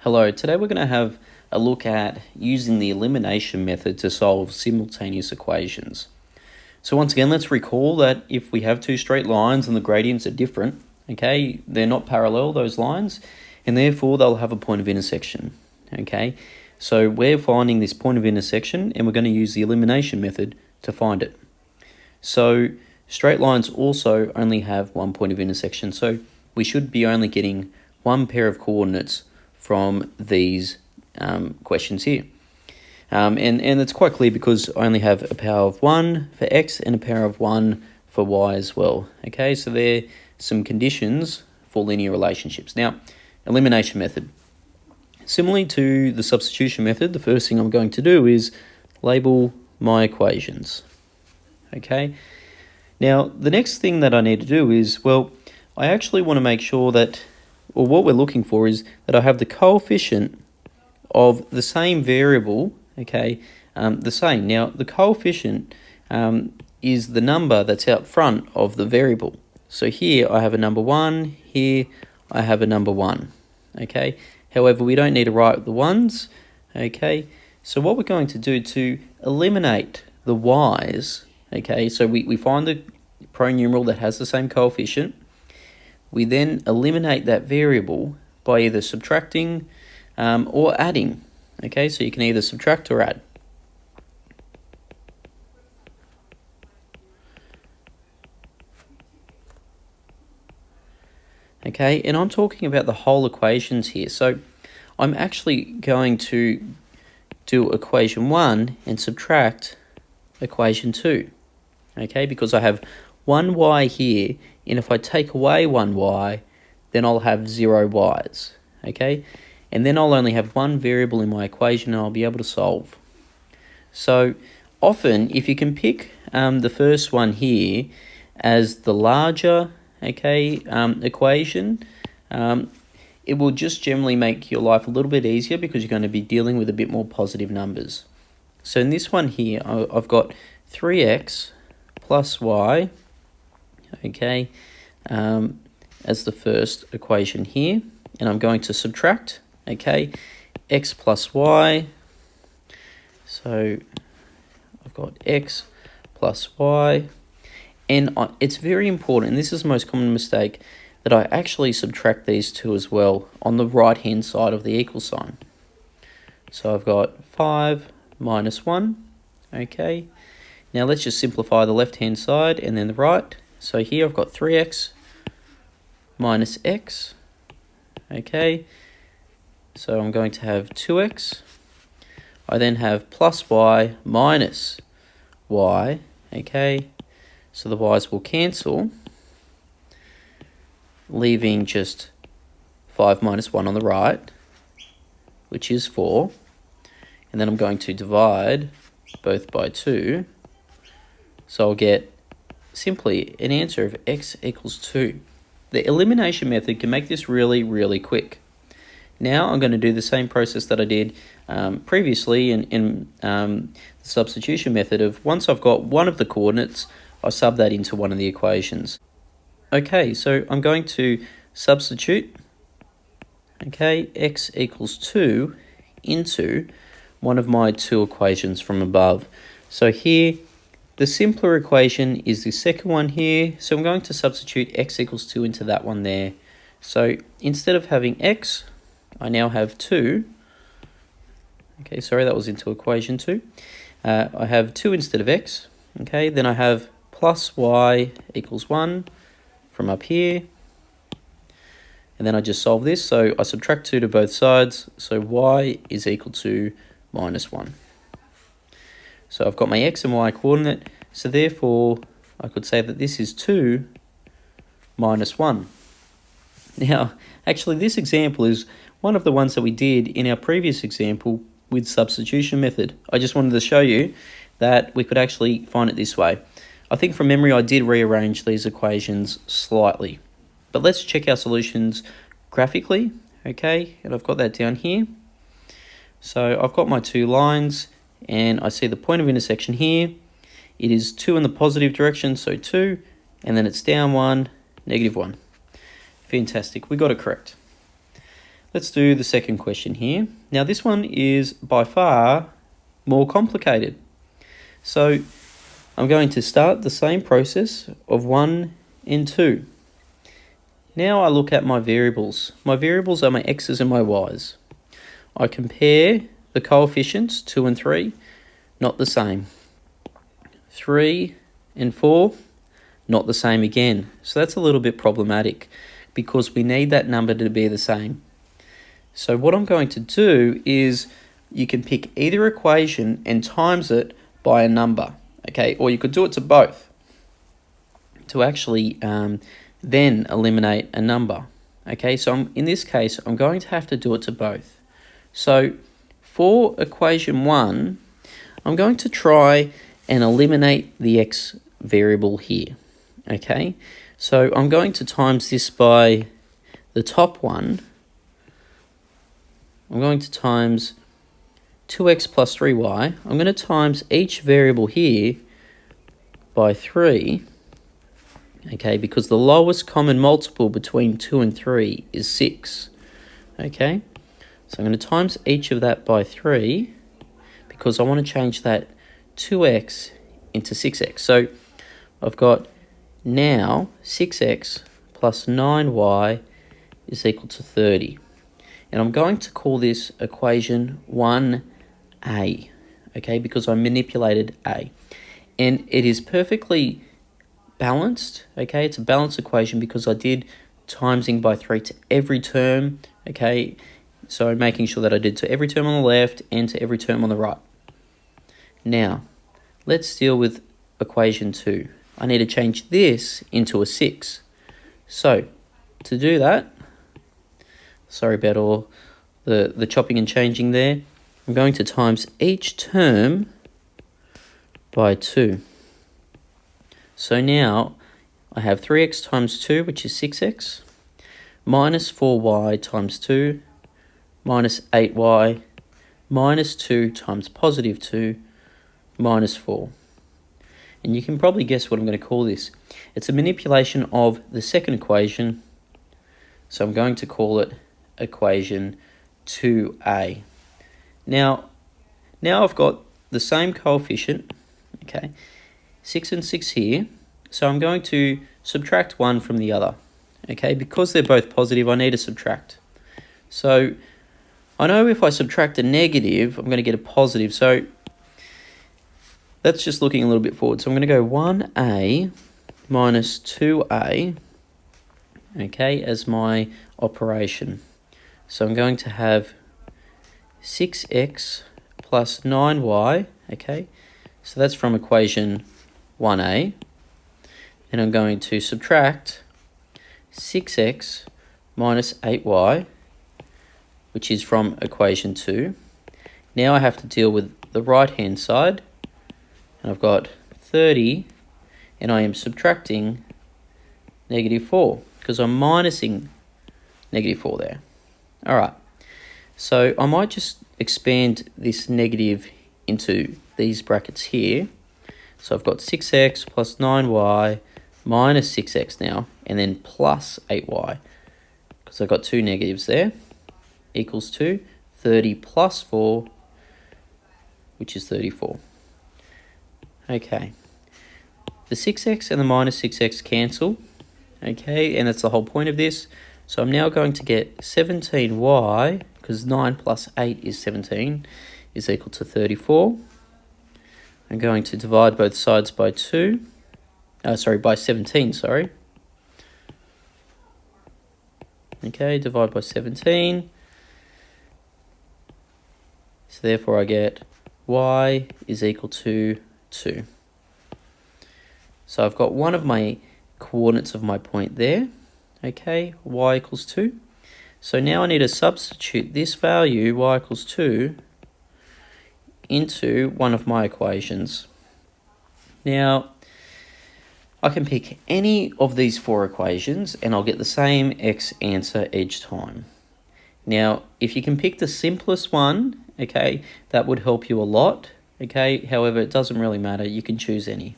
Hello, today we're going to have a look at using the elimination method to solve simultaneous equations. So once again, let's recall that if we have two straight lines and the gradients are different, okay, they're not parallel, those lines, and therefore they'll have a point of intersection, okay? So we're finding this point of intersection and we're going to use the elimination method to find it. So straight lines also only have one point of intersection, so we should be only getting one pair of coordinates from these questions here. And it's quite clear because I only have a power of 1 for x and a power of 1 for y as well. Okay, so there are some conditions for linear relationships. Now, elimination method. Similarly to the substitution method, the first thing I'm going to do is label my equations. Okay, now the next thing that I need to do is, well, I actually want to make sure that, or what we're looking for is that I have the coefficient of the same variable, okay, the same. Now, the coefficient is the number that's out front of the variable. So here I have a number 1, here I have a number 1, okay. However, we don't need to write the ones, okay. So what we're going to do to eliminate the y's, okay, so we find the pronumeral that has the same coefficient. We then eliminate that variable by either subtracting or adding. Okay, so you can either subtract or add. Okay, and I'm talking about the whole equations here. So I'm actually going to do equation 1 and subtract equation 2. Okay, because I have 1y here, and if I take away 1y, then I'll have 0 y's, okay? And then I'll only have one variable in my equation and I'll be able to solve. So often, if you can pick the first one here as the larger, okay, equation, it will just generally make your life a little bit easier because you're going to be dealing with a bit more positive numbers. So in this one here, I've got 3x plus y, okay, as the first equation here, and I'm going to subtract, okay, x plus y, so I've got x plus y, and it's very important, and this is the most common mistake, that I actually subtract these two as well on the right hand side of the equal sign. So I've got 5 minus 1, okay. Now let's just simplify the left hand side and then the right. So here I've got 3x minus x, okay. So I'm going to have 2x. I then have plus y minus y, okay. So the y's will cancel, leaving just 5 minus 1 on the right, which is 4. And then I'm going to divide both by 2. So I'll get simply an answer of x equals 2. The elimination method can make this really, really quick. Now I'm going to do the same process that I did previously in the substitution method of once I've got one of the coordinates, I sub that into one of the equations. Okay, so I'm going to substitute, okay, x equals 2 into one of my two equations from above. So here, the simpler equation is the second one here, so I'm going to substitute x equals 2 into that one there. So instead of having x, I now have 2. Okay, sorry, that was into equation 2. I have 2 instead of x. Okay, then I have plus y equals 1 from up here. And then I just solve this, so I subtract 2 to both sides, so y is equal to minus 1. So I've got my x and y coordinate, so therefore I could say that this is 2 minus 1. Now, actually this example is one of the ones that we did in our previous example with substitution method. I just wanted to show you that we could actually find it this way. I think from memory I did rearrange these equations slightly. But let's check our solutions graphically, okay? And I've got that down here. So I've got my two lines, and I see the point of intersection here. It is 2 in the positive direction, so 2, and then it's down 1, negative 1. Fantastic, we got it correct. Let's do the second question here. Now this one is by far more complicated. So I'm going to start the same process of 1 and 2. Now I look at my variables. My variables are my x's and my y's. I compare the coefficients 2 and 3, not the same. 3 and 4, not the same again. So that's a little bit problematic because we need that number to be the same. So what I'm going to do is you can pick either equation and times it by a number, okay? Or you could do it to both to actually then eliminate a number, okay? So in this case, I'm going to have to do it to both. So for equation 1, I'm going to try and eliminate the x variable here, okay? So I'm going to times this by the top one. I'm going to times 2x plus 3y. I'm going to times each variable here by 3, okay, because the lowest common multiple between 2 and 3 is 6, okay? So I'm going to times each of that by 3 because I want to change that 2x into 6x. So I've got now 6x plus 9y is equal to 30. And I'm going to call this equation 1a, okay, because I manipulated a. And it is perfectly balanced, okay? It's a balanced equation because I did timesing by 3 to every term, okay? So making sure that I did to every term on the left and to every term on the right. Now, let's deal with equation 2. I need to change this into a 6. So, to do that, sorry about all the chopping and changing there, I'm going to times each term by 2. So now I have 3x times 2, which is 6x, minus 4y times 2, minus 8y, minus 2 times positive 2, minus 4. And you can probably guess what I'm going to call this. It's a manipulation of the second equation, so I'm going to call it equation 2a. Now I've got the same coefficient, okay, 6 and 6 here, so I'm going to subtract 1 from the other, okay, because they're both positive, I need to subtract. So I know if I subtract a negative, I'm going to get a positive, so that's just looking a little bit forward. So I'm going to go 1a minus 2a, okay, as my operation. So I'm going to have 6x plus 9y, okay, so that's from equation 1a, and I'm going to subtract 6x minus 8y, which is from equation 2. Now I have to deal with the right-hand side, and I've got 30, and I am subtracting negative 4, because I'm minusing negative 4 there. All right, so I might just expand this negative into these brackets here. So I've got 6x plus 9y minus 6x now, and then plus 8y, because I've got two negatives there, equals to 30 plus 4, which is 34. Okay, the 6x and the minus 6x cancel, okay, and that's the whole point of this. So I'm now going to get 17y, because 9 plus 8 is 17, is equal to 34. I'm going to divide both sides by 17, sorry. Okay, divide by 17. So therefore I get y is equal to 2. So I've got one of my coordinates of my point there. Okay, y equals 2. So now I need to substitute this value, y equals 2, into one of my equations. Now, I can pick any of these four equations and I'll get the same x answer each time. Now, if you can pick the simplest one, okay, that would help you a lot, okay? However, it doesn't really matter, you can choose any.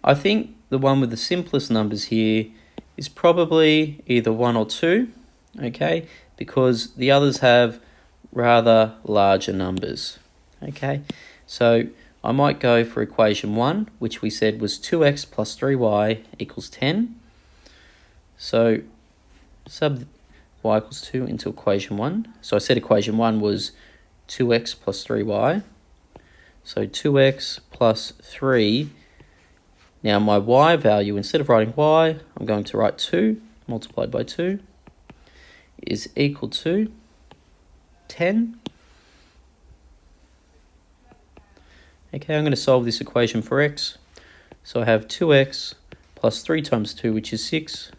I think the one with the simplest numbers here is probably either 1 or 2, okay? because the others have rather larger numbers. Okay, so I might go for equation 1, which we said was 2x plus 3y equals 10. So sub y equals 2 into equation 1. So I said equation 1 was 2x plus 3y. So 2x plus 3. Now my y value, instead of writing y, I'm going to write 2 multiplied by 2 is equal to 10. Okay, I'm going to solve this equation for x. So I have 2x plus 3 times 2, which is 6,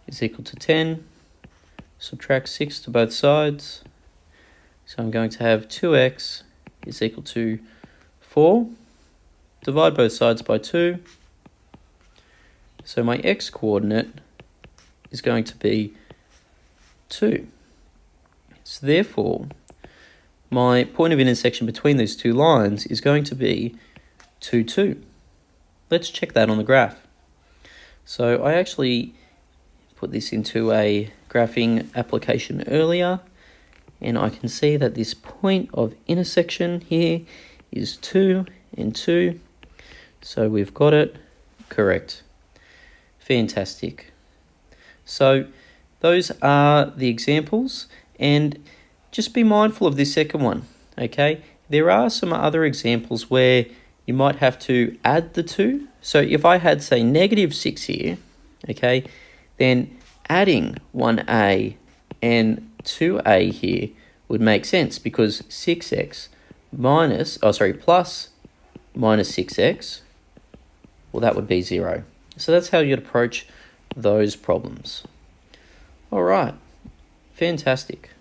is equal to 10. Subtract 6 to both sides. So I'm going to have 2x is equal to 4. Divide both sides by 2. So my x-coordinate is going to be 2. So therefore, my point of intersection between these two lines is going to be 2, 2. Let's check that on the graph. So I actually put this into a graphing application earlier, and I can see that this point of intersection here is 2 and 2. So we've got it correct. Fantastic. So those are the examples, and just be mindful of this second one, okay? There are some other examples where you might have to add the 2. So if I had, say, -6 here, okay, then adding 1a and 2a here would make sense, because 6x plus minus 6x, well, that would be 0. So that's how you'd approach those problems. All right, fantastic.